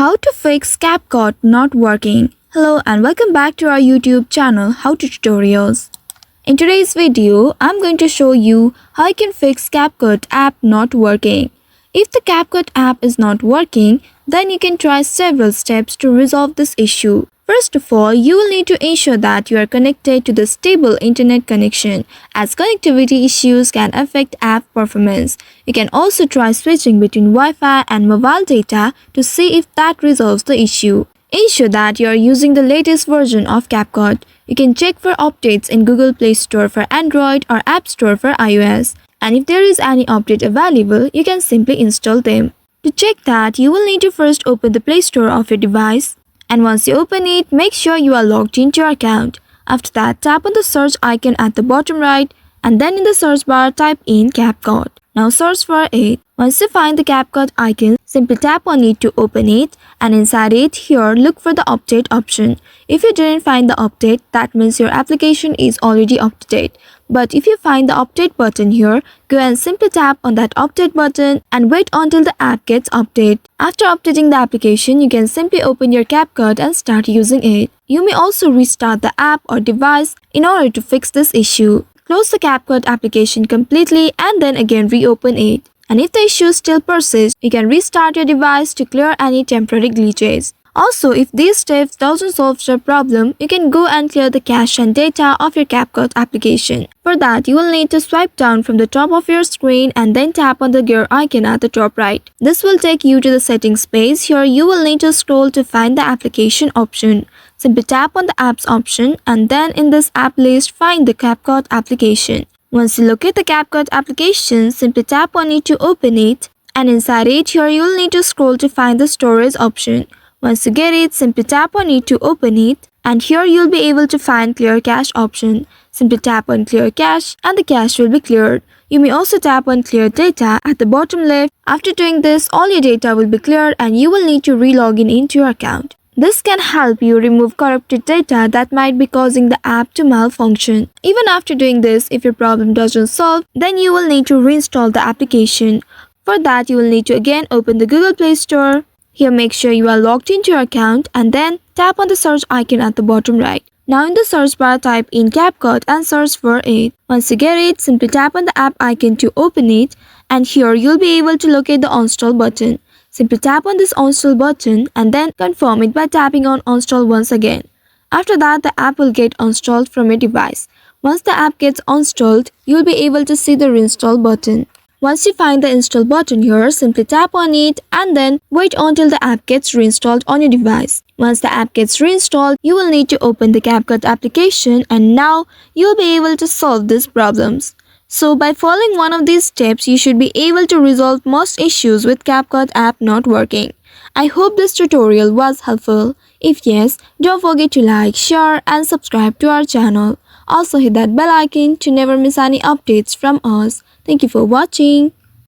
How to fix CapCut not working. Hello and welcome back to our YouTube channel How to Tutorials. In today's video, I'm going to show you how you can fix CapCut app not working. If the CapCut app is not working, then you can try several steps to resolve this issue. First of all, you will need to ensure that you are connected to the stable internet connection, as connectivity issues can affect app performance. You can also try switching between Wi-Fi and mobile data to see if that resolves the issue. Ensure that you are using the latest version of CapCut. You can check for updates in Google Play Store for Android or App Store for iOS. And if there is any update available, you can simply install them. To check that, you will need to first open the Play Store of your device. And once you open it, make sure you are logged into your account. After that, tap on the search icon at the bottom right and then in the search bar type in CapCut. Now search for it. Once you find the CapCut icon, simply tap on it to open it, and inside it here look for the update option. If you didn't find the update, that means your application is already up to date. But if you find the update button here, go and simply tap on that update button and wait until the app gets updated. After updating the application, you can simply open your CapCut and start using it. You may also restart the app or device in order to fix this issue. Close the CapCut application completely and then again reopen it. And if the issue still persists, you can restart your device to clear any temporary glitches. Also, if these steps doesn't solve your problem, you can go and clear the cache and data of your CapCut application. For that, you will need to swipe down from the top of your screen and then tap on the gear icon at the top right. This will take you to the settings page. Here, you will need to scroll to find the application option. Simply tap on the apps option and then in this app list, find the CapCut application. Once you locate the CapCut application, simply tap on it to open it. And inside it, here you will need to scroll to find the storage option. Once you get it, simply tap on it to open it. And here you'll be able to find clear cache option. Simply tap on clear cache and the cache will be cleared. You may also tap on clear data at the bottom left. After doing this, all your data will be cleared and you will need to re-log in into your account. This can help you remove corrupted data that might be causing the app to malfunction. Even after doing this, if your problem doesn't solve, then you will need to reinstall the application. For that, you will need to again open the Google Play Store. Here, make sure you are logged into your account and then tap on the search icon at the bottom right. Now in the search bar, type in CapCut and search for it. Once you get it, simply tap on the app icon to open it. And here, you'll be able to locate the uninstall button. Simply tap on this uninstall button and then confirm it by tapping on uninstall once again. After that, the app will get installed from your device. Once the app gets installed, you'll be able to see the reinstall button. Once you find the install button here, simply tap on it and then wait until the app gets reinstalled on your device. Once the app gets reinstalled, you will need to open the CapCut application and now you'll be able to solve these problems. So by following one of these steps, you should be able to resolve most issues with CapCut app not working. I hope this tutorial was helpful. If yes, don't forget to like, share and subscribe to our channel. Also hit that bell icon to never miss any updates from us. Thank you for watching.